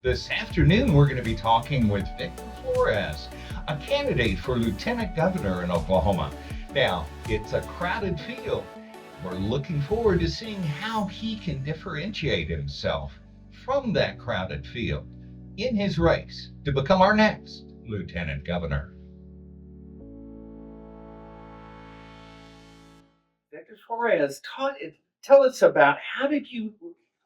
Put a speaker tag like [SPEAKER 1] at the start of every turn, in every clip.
[SPEAKER 1] This afternoon, we're going to be talking with Victor Flores, a candidate for lieutenant governor in Oklahoma. Now, it's a crowded field. We're looking forward to seeing how he can differentiate himself from that crowded field in his race to become our next lieutenant governor.
[SPEAKER 2] Dr. Flores, tell us about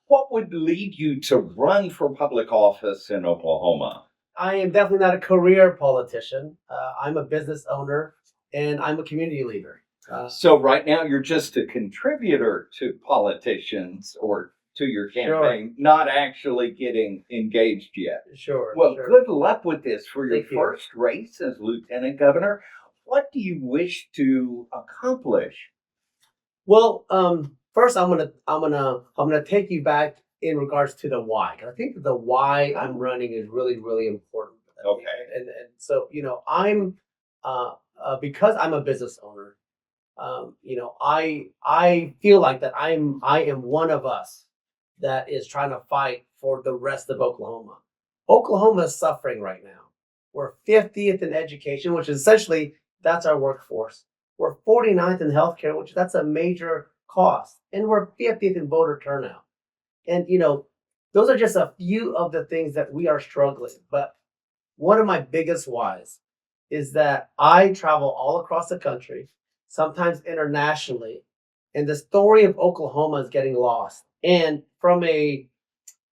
[SPEAKER 2] what would lead you to run for public office in Oklahoma?
[SPEAKER 3] I am definitely not a career politician. I'm a business owner and I'm a community leader.
[SPEAKER 2] So right now you're just a contributor to politicians or to your campaign, not actually getting engaged yet.
[SPEAKER 3] Sure.
[SPEAKER 2] Well,
[SPEAKER 3] sure.
[SPEAKER 2] good luck with this for your
[SPEAKER 3] Thank you.
[SPEAKER 2] first race as lieutenant governor. What do you wish to accomplish?
[SPEAKER 3] Well, first I'm gonna take you back in regards to the why. 'Cause I think that the why I'm running is really really important.
[SPEAKER 2] Okay.
[SPEAKER 3] And so I'm because I'm a business owner. I feel like that I am one of us that is trying to fight for the rest of Oklahoma. Oklahoma is suffering right now. We're 50th in education, which is essentially that's our workforce. We're 49th in healthcare, which that's a major cost, and we're 50th in voter turnout. And those are just a few of the things that we are struggling. But one of my biggest whys is that I travel all across the country, sometimes internationally, and the story of Oklahoma is getting lost. And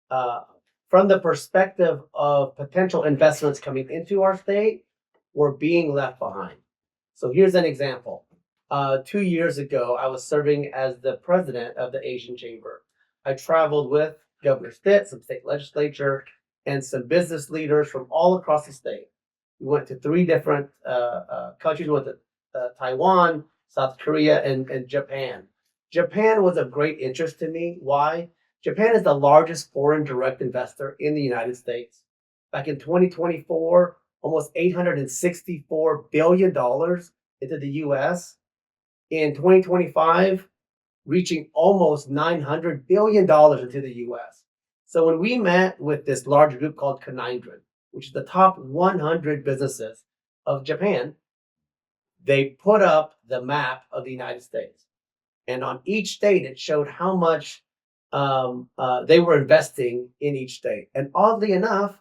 [SPEAKER 3] uh, from the perspective of potential investments coming into our state, we're being left behind. So here's an example. 2 years ago, I was serving as the president of the Asian Chamber. I traveled with Governor Stitt, some state legislature, and some business leaders from all across the state. We went to three different countries. We went to Taiwan, South Korea, and Japan. Japan was of great interest to me. Why? Japan is the largest foreign direct investor in the United States. Back in 2024, almost $864 billion into the US. In 2025, reaching almost $900 billion into the US. So when we met with this large group called candid, which is the top 100 businesses of Japan, they put up the map of the United States. And on each state, it showed how much they were investing in each state. And oddly enough,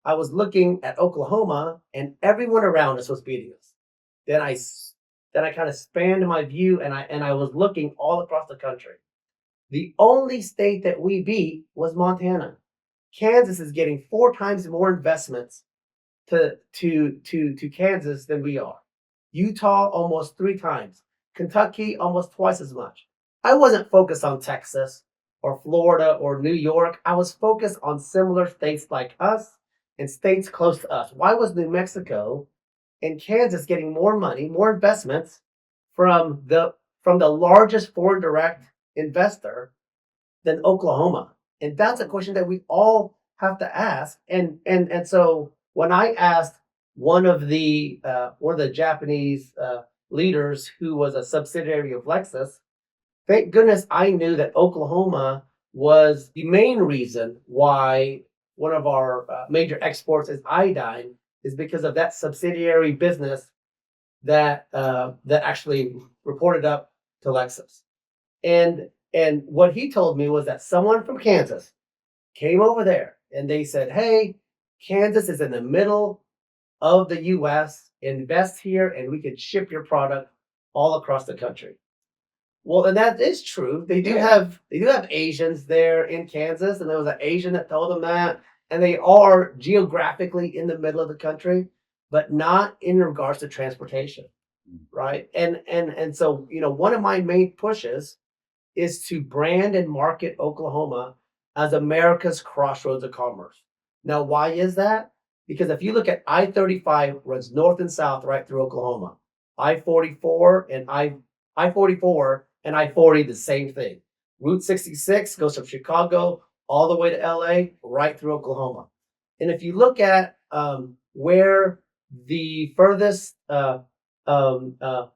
[SPEAKER 3] I was looking at Oklahoma, and everyone around us was beating us. Then I kind of spanned my view, and I was looking all across the country. The only state that we beat was Montana. Kansas is getting 4 times more investments to Kansas than we are. Utah almost 3 times. Kentucky almost twice as much. I wasn't focused on Texas or Florida or New York. I was focused on similar states like us and states close to us. Why was New Mexico and Kansas getting more money, more investments from the largest foreign direct investor than Oklahoma? And that's a question that we all have to ask. And so when I asked one of the Japanese leaders who was a subsidiary of Lexus, thank goodness I knew that Oklahoma was the main reason why one of our major exports is iodine, is because of that subsidiary business that actually reported up to Lexus. And what he told me was that someone from Kansas came over there and they said, "Hey, Kansas is in the middle of the US. Invest here and we could ship your product all across the country." Well, and that is true. They do have Asians there in Kansas, and there was an Asian that told them that, and they are geographically in the middle of the country, but not in regards to transportation, right? And so one of my main pushes is to brand and market Oklahoma as America's crossroads of commerce. Now, why is that? Because if you look at I-35 runs north and south right through Oklahoma. I-44 and I-44 and I-40 the same thing. Route 66 goes from Chicago all the way to LA right through Oklahoma. And if you look at where the furthest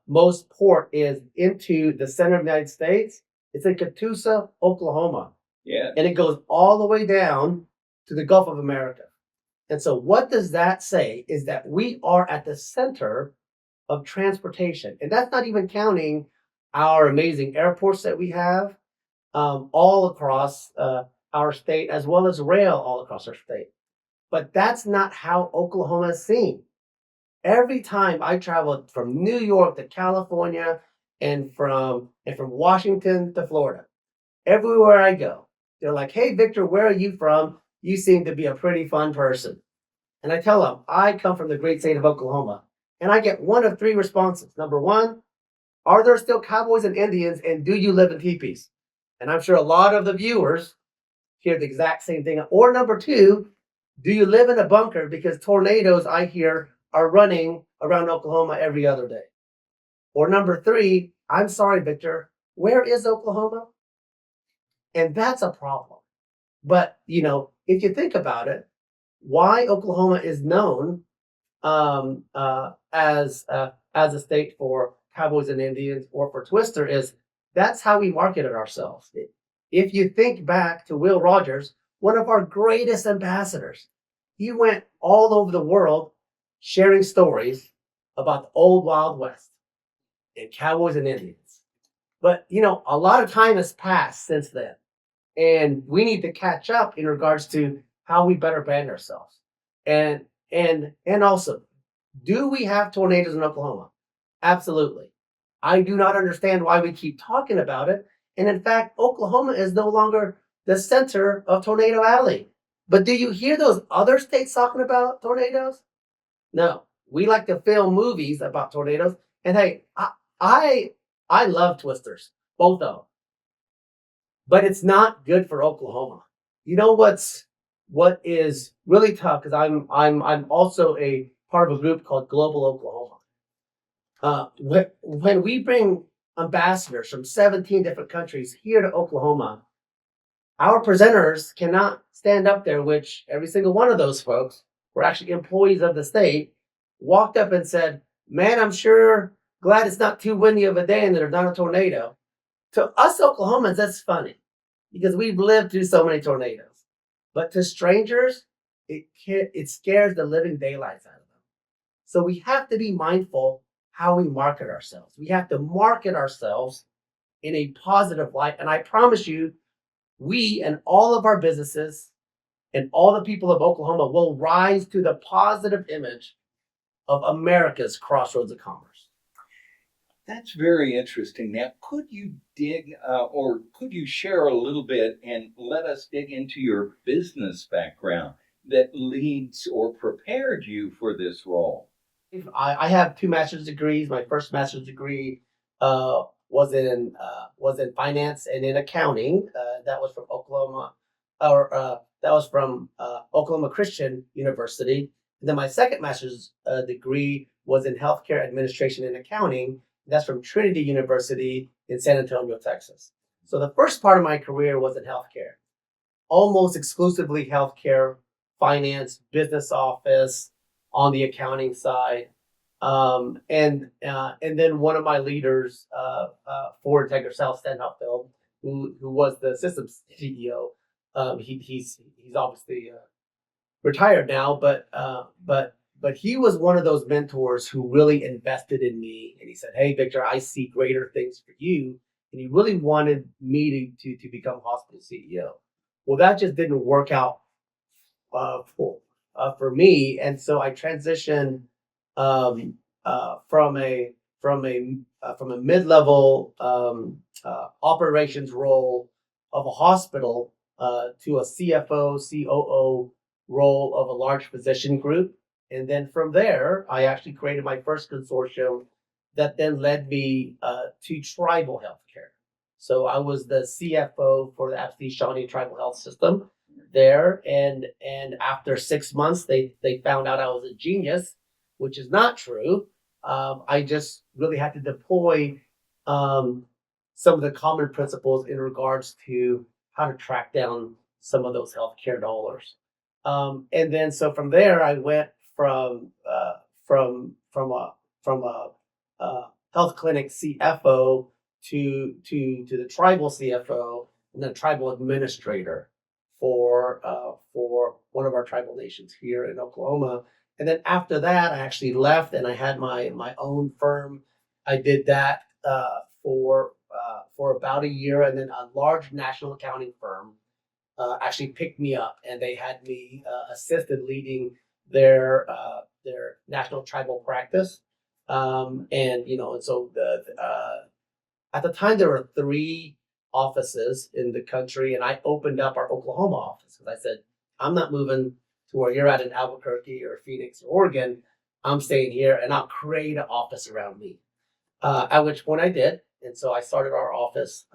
[SPEAKER 3] most port is into the center of the United States, it's in Catoosa, Oklahoma.
[SPEAKER 2] Yeah.
[SPEAKER 3] And it goes all the way down to the Gulf of America. And so what does that say is that we are at the center of transportation. And that's not even counting our amazing airports that we have all across our state, as well as rail all across our state. But that's not how Oklahoma is seen. Every time I traveled from New York to California and from Washington to Florida, everywhere I go, they're like, "Hey, Victor, where are you from? You seem to be a pretty fun person." And I tell them, I come from the great state of Oklahoma. And I get one of three responses. Number one, are there still cowboys and Indians, and do you live in teepees? And I'm sure a lot of the viewers hear the exact same thing. Or number two, do you live in a bunker? Because tornadoes, I hear, are running around Oklahoma every other day. Or number three, I'm sorry, Victor, where is Oklahoma? And that's a problem. But, if you think about it, why Oklahoma is known as a state for cowboys and Indians or for Twister is that's how we marketed ourselves. If you think back to Will Rogers, one of our greatest ambassadors, he went all over the world sharing stories about the old Wild West and cowboys and Indians. But, a lot of time has passed since then. And we need to catch up in regards to how we better brand ourselves. And also, do we have tornadoes in Oklahoma? Absolutely. I do not understand why we keep talking about it. And in fact, Oklahoma is no longer the center of Tornado Alley. But do you hear those other states talking about tornadoes? No. We like to film movies about tornadoes. And hey, I love twisters, both of them. But it's not good for Oklahoma. You know what is really tough, because I'm also a part of a group called Global Oklahoma. When we bring ambassadors from 17 different countries here to Oklahoma, our presenters cannot stand up there, which every single one of those folks were actually employees of the state, walked up and said, "Man, I'm sure glad it's not too windy of a day and there's not a tornado." To us Oklahomans, that's funny because we've lived through so many tornadoes. But to strangers, it scares the living daylights out of them. So we have to be mindful how we market ourselves. We have to market ourselves in a positive light. And I promise you, we and all of our businesses and all the people of Oklahoma will rise to the positive image of America's crossroads of commerce.
[SPEAKER 2] That's very interesting. Now, could you or could you share a little bit and let us dig into your business background that leads or prepared you for this role?
[SPEAKER 3] I have 2 master's degrees. My first master's degree was in finance and in accounting. That was from Oklahoma Christian University. And then my second master's degree was in healthcare administration and accounting. That's from Trinity University in San Antonio, Texas. So the first part of my career was in healthcare, almost exclusively healthcare, finance, business office, on the accounting side. And then one of my leaders for Integra South, Stan Hupfeld, who was the systems CEO, he's obviously retired now, but he was one of those mentors who really invested in me. And he said, "Hey, Victor, I see greater things for you." And he really wanted me to become hospital CEO. Well, that just didn't work out for me. And so I transitioned from a mid-level operations role of a hospital to a CFO, COO role of a large physician group. And then from there, I actually created my first consortium that then led me to tribal healthcare. So I was the CFO for the Absentee Shawnee Tribal Health System there. And after 6 months, they found out I was a genius, which is not true. I just really had to deploy some of the common principles in regards to how to track down some of those healthcare dollars. And then so from there, I went from a health clinic CFO to the tribal CFO and then tribal administrator for one of our tribal nations here in Oklahoma. And then after that, I actually left and I had my own firm. I did that for about a year, and then a large national accounting firm actually picked me up, and they had me assisted leading their national tribal practice. And and so the at the time there were three offices in the country, and I opened up our Oklahoma office because I said I'm not moving to where you're at in Albuquerque or Phoenix or Oregon. I'm staying here, and I'll create an office around me. At which point I did, and so I started our office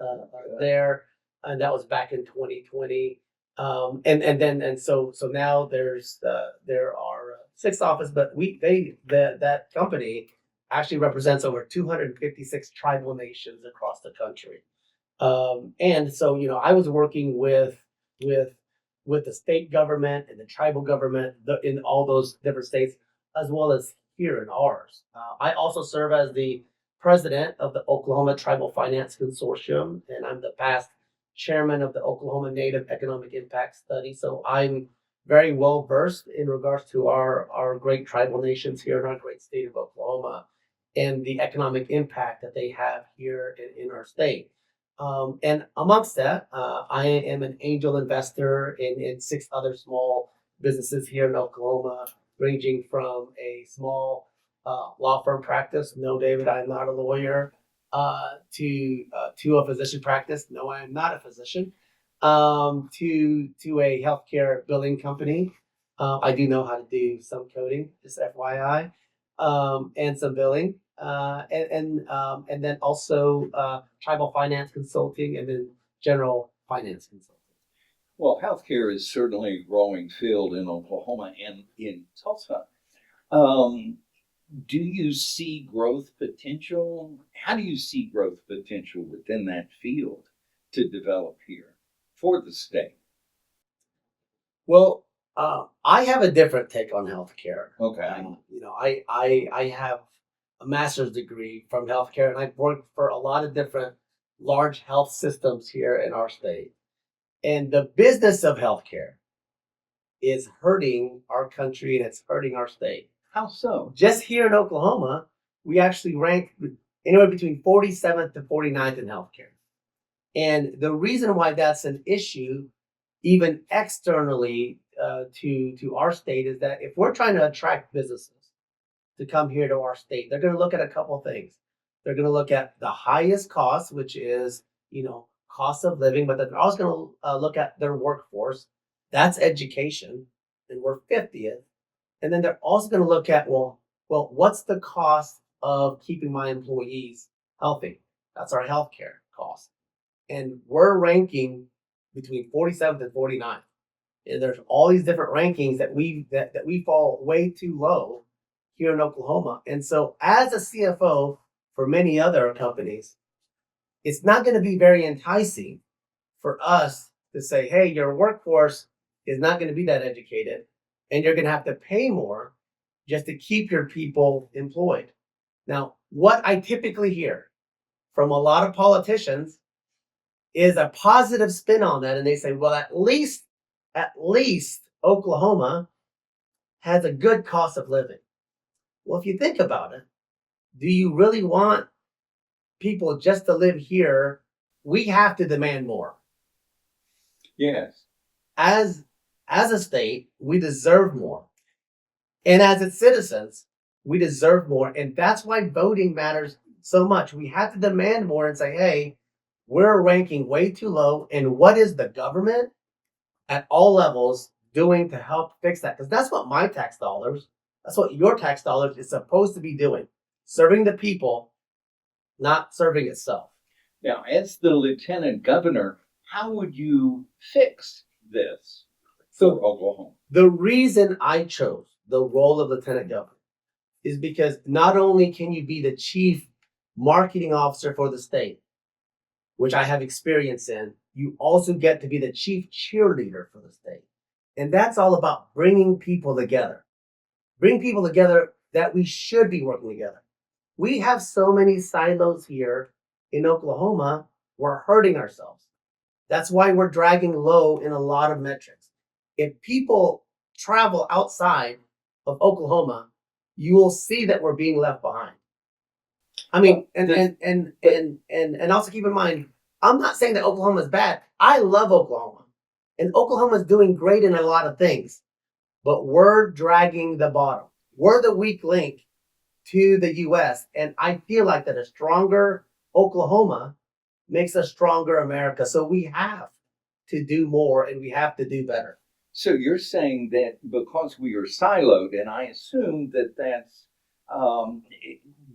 [SPEAKER 3] there, and that was back in 2020. And so now there are six offices, but that company actually represents over 256 tribal nations across the country. And so I was working with with the state government and the tribal government in all those different states, as well as here in ours. I also serve as the president of the Oklahoma Tribal Finance Consortium, and I'm the past chairman of the Oklahoma Native Economic Impact Study. So I'm very well versed in regards to our great tribal nations here in our great state of Oklahoma and the economic impact that they have here in our state. And amongst that, I am an angel investor in six other small businesses here in Oklahoma, ranging from a small law firm practice. No, David, I'm not a lawyer. To a physician practice. No, I am not a physician. To a healthcare billing company. I do know how to do some coding, just FYI, and some billing, and then also tribal finance consulting, and then general finance consulting.
[SPEAKER 2] Well, healthcare is certainly a growing field in Oklahoma and in Tulsa. Do you see growth potential? How do you see growth potential within that field to develop here for the state?
[SPEAKER 3] Well, I have a different take on healthcare.
[SPEAKER 2] Okay.
[SPEAKER 3] I have a master's degree from healthcare, and I've worked for a lot of different large health systems here in our state. And the business of healthcare is hurting our country and it's hurting our state.
[SPEAKER 2] How so?
[SPEAKER 3] Just here in Oklahoma, we actually rank anywhere between 47th to 49th in healthcare. And the reason why that's an issue, even externally to our state, is that if we're trying to attract businesses to come here to our state, they're going to look at a couple of things. They're going to look at the highest cost, which is, cost of living, but they're also going to look at their workforce. That's education, and we're 50th. And then they're also going to look at, well, what's the cost of keeping my employees healthy? That's our healthcare cost. And we're ranking between 47th and 49th. And there's all these different rankings that we fall way too low here in Oklahoma. And so as a CFO for many other companies, it's not going to be very enticing for us to say, hey, your workforce is not going to be that educated, and you're going to have to pay more just to keep your people employed. Now, what I typically hear from a lot of politicians is a positive spin on that. And they say, well, at least Oklahoma has a good cost of living. Well, if you think about it, do you really want people just to live here? We have to demand more.
[SPEAKER 2] Yes.
[SPEAKER 3] As a state, we deserve more. And as its citizens, we deserve more. And that's why voting matters so much. We have to demand more and say, hey, we're ranking way too low. And what is the government at all levels doing to help fix that? Because that's what that's what your tax dollars is supposed to be doing. Serving the people, not serving itself.
[SPEAKER 2] Now, as the lieutenant governor, how would you fix this for Oklahoma?
[SPEAKER 3] The reason I chose the role of lieutenant governor is because not only can you be the chief marketing officer for the state, which I have experience in, you also get to be the chief cheerleader for the state. And that's all about bringing people together. Bring people together that we should be working together. We have so many silos here in Oklahoma, we're hurting ourselves. That's why we're dragging low in a lot of metrics. If people travel outside of Oklahoma, you will see that we're being left behind. I mean, and also keep in mind, I'm not saying that Oklahoma is bad. I love Oklahoma, and Oklahoma is doing great in a lot of things, but we're dragging the bottom. We're the weak link to the U.S., and I feel like that a stronger Oklahoma makes a stronger America. So we have to do more, and we have to do better.
[SPEAKER 2] So you're saying that because we are siloed, and I assume that that's um,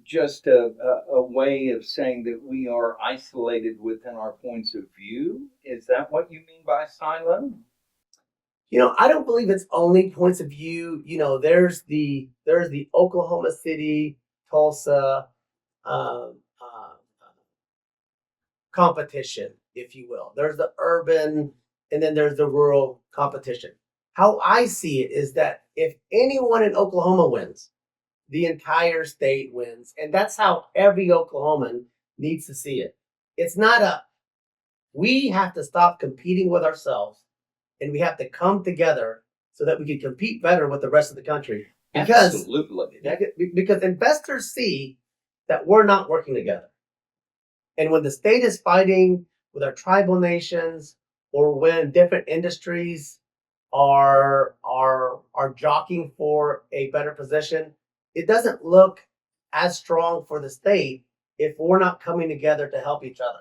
[SPEAKER 2] just a way of saying that we are isolated within our points of view. Is that what you mean by silo?
[SPEAKER 3] I don't believe it's only points of view. There's the Oklahoma City, Tulsa competition, if you will. There's the urban, and then there's the rural competition. How I see it is that if anyone in Oklahoma wins, the entire state wins, and that's how every Oklahoman needs to see it. It's not a We have to stop competing with ourselves, and we have to come together so that we can compete better with the rest of the country.
[SPEAKER 2] Absolutely.
[SPEAKER 3] Because investors see that we're not working together. And when the state is fighting with our tribal nations, or when different industries are jockeying for a better position, it doesn't look as strong for the state if we're not coming together to help each other.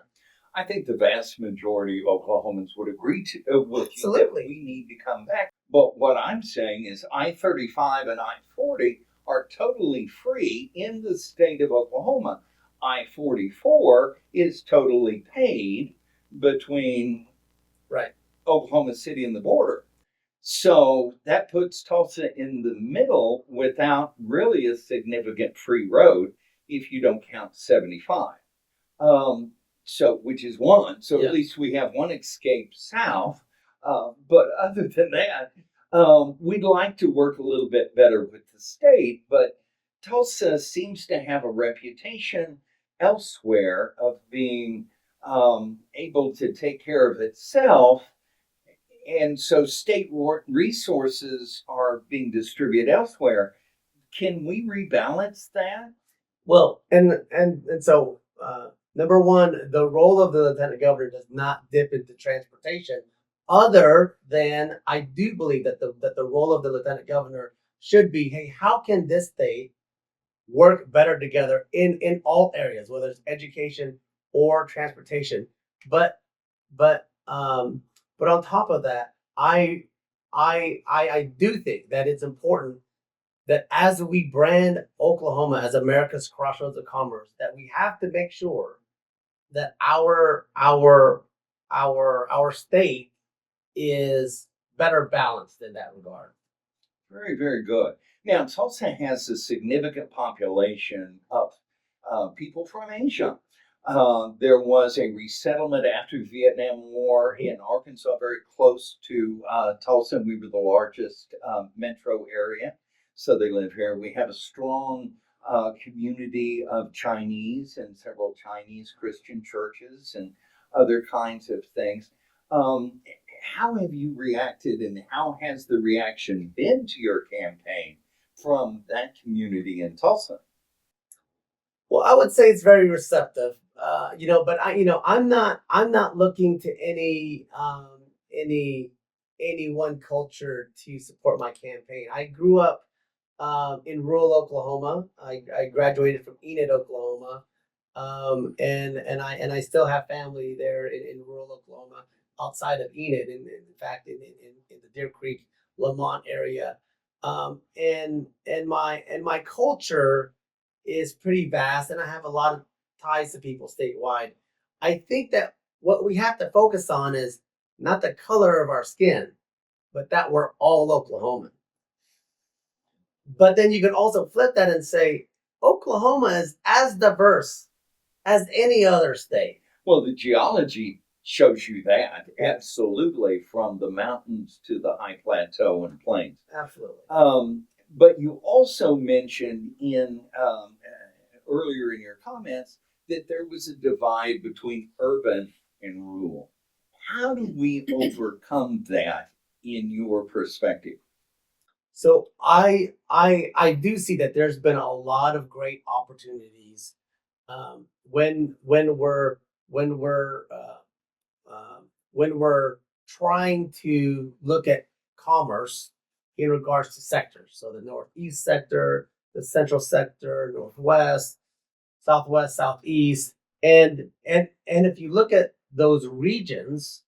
[SPEAKER 2] I think the vast majority of Oklahomans would agree with you that
[SPEAKER 3] Absolutely.
[SPEAKER 2] we need to come back. But what I'm saying is I-35 and I-40 are totally free in the state of Oklahoma. I-44 is totally paid between
[SPEAKER 3] Right.
[SPEAKER 2] Oklahoma City and the border. So that puts Tulsa in the middle without really a significant free road if you don't count 75. So which is one. So
[SPEAKER 3] Yeah.
[SPEAKER 2] at least we have one escape south. But other than that, we'd like to work a little bit better with the state. But Tulsa seems to have a reputation elsewhere of being able to take care of itself. And so state resources are being distributed elsewhere. Can we rebalance that?
[SPEAKER 3] Well, and so number one, the role of the lieutenant governor does not dip into transportation. Other than I do believe that the role of the lieutenant governor should be, hey, how can this state work better together in all areas, whether it's education or transportation? But but um, but on top of that, I do think that it's important that as we brand Oklahoma as America's crossroads of commerce, that we have to make sure that our state is better balanced in that regard.
[SPEAKER 2] Very, very good. Now, Tulsa has a significant population of people from Asia. There was a resettlement after the Vietnam War in Arkansas, very close to Tulsa. We were the largest metro area, so they live here. We have a strong community of Chinese and several Chinese Christian churches and other kinds of things. Um, how have you reacted, and how has the reaction been to your campaign from that community in Tulsa?
[SPEAKER 3] Well, I would say it's very receptive. But I'm not looking to any one culture to support my campaign. I grew up in rural Oklahoma. I graduated from Enid, Oklahoma, and I still have family there in rural Oklahoma outside of Enid, in fact, in the Deer Creek, Lamont area, and my culture is pretty vast, and I have a lot of ties to people statewide. I think that what we have to focus on is not the color of our skin, but that we're all Oklahoman. But then you can also flip that and say Oklahoma is as diverse as any other state.
[SPEAKER 2] Well, the geology shows you that absolutely, from the mountains to the high plateau and plains.
[SPEAKER 3] Absolutely.
[SPEAKER 2] But you also mentioned in earlier in your comments that there was a divide between urban and rural. How do we overcome that in your perspective?
[SPEAKER 3] So I do see that there's been a lot of great opportunities when we're when we're trying to look at commerce in regards to sectors. So the northeast sector, the central sector, northwest, southwest, southeast, and if you look at those regions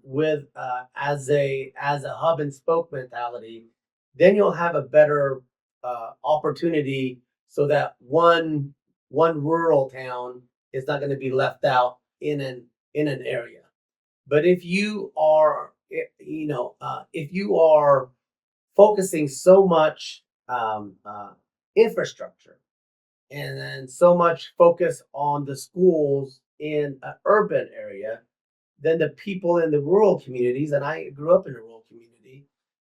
[SPEAKER 3] with as a hub and spoke mentality, then you'll have a better opportunity so that one rural town is not going to be left out in an area. But if you are, if you are focusing so much infrastructure and then so much focus on the schools in an urban area, then the people in the rural communities, and I grew up in a rural community,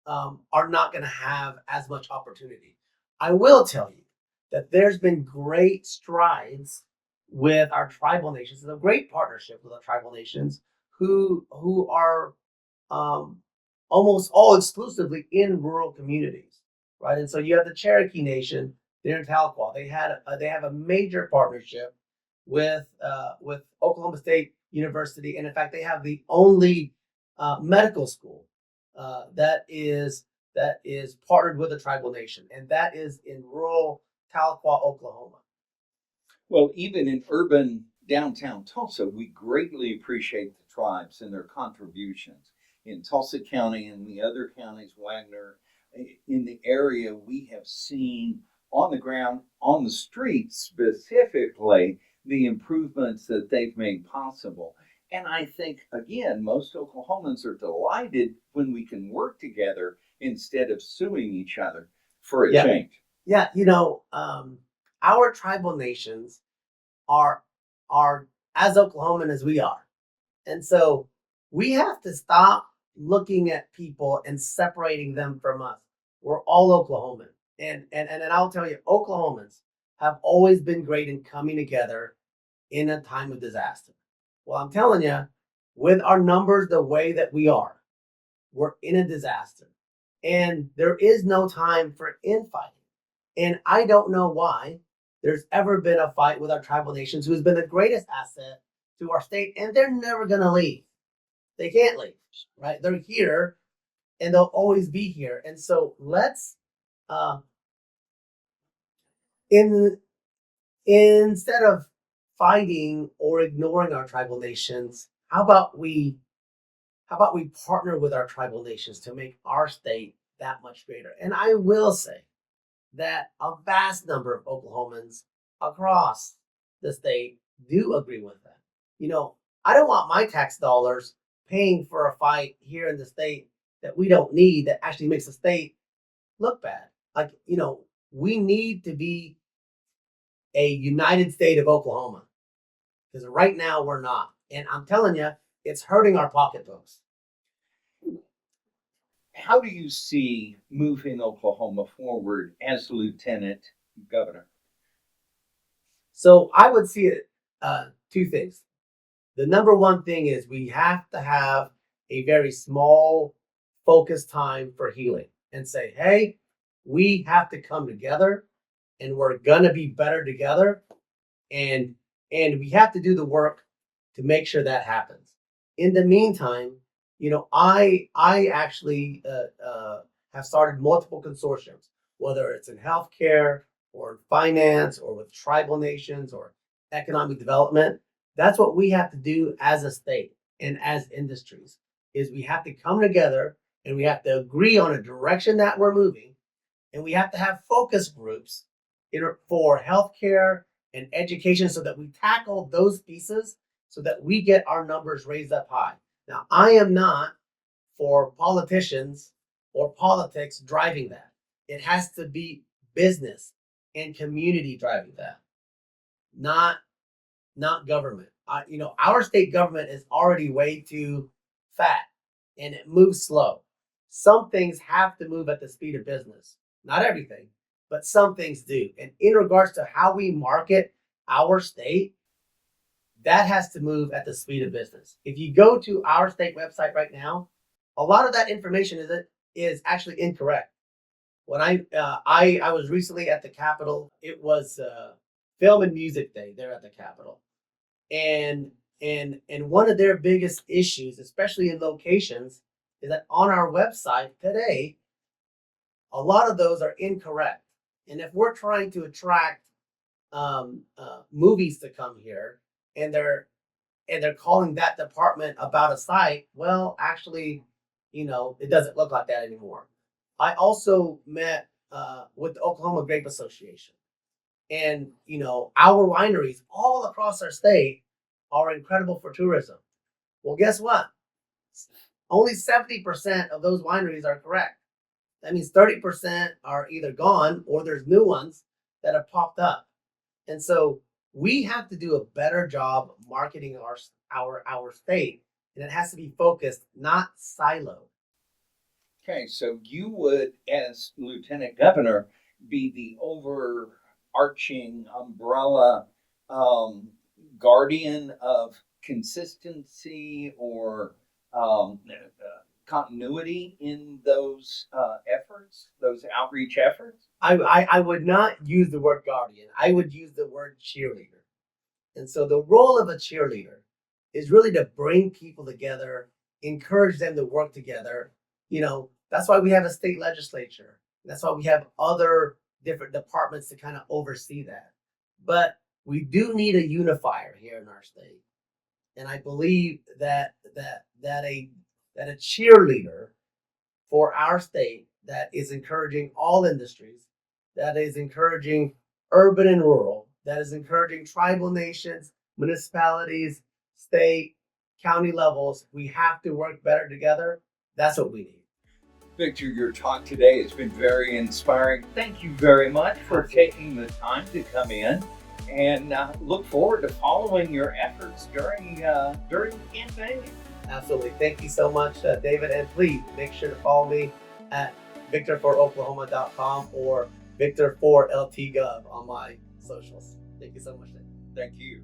[SPEAKER 3] are not going to have as much opportunity. I will tell you that there's been great strides with our tribal nations, and a great partnership with our tribal nations who are um, almost all exclusively in rural communities, right? And so you have the Cherokee Nation there in Tahlequah. They have a major partnership with Oklahoma State University, and in fact, they have the only medical school that is partnered with a tribal nation, and that is in rural Tahlequah, Oklahoma.
[SPEAKER 2] Well, even in urban downtown Tulsa, we greatly appreciate the tribes and their contributions. In Tulsa County and the other counties, Wagner, in the area, we have seen on the ground, on the streets specifically, the improvements that they've made possible. And I think, again, most Oklahomans are delighted when we can work together instead of suing each other for a
[SPEAKER 3] Yeah,
[SPEAKER 2] change.
[SPEAKER 3] yeah. Our tribal nations are are as Oklahoman as we are. And so we have to stop looking at people and separating them from us. We're all Oklahoman. And I'll tell you, Oklahomans have always been great in coming together in a time of disaster. Well, I'm telling you, with our numbers the way that we are, we're in a disaster. And there is no time for infighting. And I don't know why there's ever been a fight with our tribal nations who has been the greatest asset to our state, and they're never going to leave. They can't leave, right? They're here and they'll always be here. And so let's, uh, in instead of fighting or ignoring our tribal nations, how about we partner with our tribal nations to make our state that much greater? And I will say that a vast number of Oklahomans across the state do agree with that. You know, I don't want my tax dollars paying for a fight here in the state that we don't need that actually makes the state look bad. Like, we need to be a united state of Oklahoma because right now we're not. And I'm telling you, it's hurting our pocketbooks.
[SPEAKER 2] How do you see moving Oklahoma forward as lieutenant governor?
[SPEAKER 3] So I would see it two things. The number one thing is we have to have a very small, focused time for healing and say, hey, we have to come together and we're gonna be better together. And we have to do the work to make sure that happens. In the meantime, I actually have started multiple consortiums, whether it's in healthcare or in finance or with tribal nations or economic development. That's what we have to do as a state and as industries is we have to come together and we have to agree on a direction that we're moving, and we have to have focus groups for healthcare and education so that we tackle those pieces so that we get our numbers raised up high. Now, I am not for politicians or politics driving that. It has to be business and community driving that, not government. Our state government is already way too fat and it moves slow. Some things have to move at the speed of business. Not everything, but some things do. And in regards to how we market our state, that has to move at the speed of business. If you go to our state website right now, a lot of that information is actually incorrect. When I was recently at the Capitol, it was Film and Music Day there at the Capitol, and and one of their biggest issues, especially in locations, is that on our website today, a lot of those are incorrect. And if we're trying to attract movies to come here, and they're calling that department about a site, well, actually, it doesn't look like that anymore. I also met with the Oklahoma Grape Association, and our wineries all across our state are incredible for tourism. Well, guess what? Only 70% of those wineries are correct. That means 30% are either gone or there's new ones that have popped up. And so we have to do a better job marketing our state, and it has to be focused, not siloed.
[SPEAKER 2] Okay, so you would, as Lieutenant Governor, be the overarching umbrella guardian of consistency or continuity in those efforts, those outreach efforts?
[SPEAKER 3] I would not use the word guardian. I would use the word cheerleader. And so the role of a cheerleader is really to bring people together, encourage them to work together. That's why we have a state legislature. That's why we have other different departments to kind of oversee that. But we do need a unifier here in our state. And I believe that a cheerleader for our state that is encouraging all industries, that is encouraging urban and rural, that is encouraging tribal nations, municipalities, state, county levels. We have to work better together. That's what we need.
[SPEAKER 2] Victor, your talk today has been very inspiring. Thank you very much for taking the time to come in, and look forward to following your efforts during the campaign.
[SPEAKER 3] Absolutely. Thank you so much, David. And please make sure to follow me at victor4oklahoma.com or Victor4LTGov on my socials. Thank you so much, David.
[SPEAKER 2] Thank you.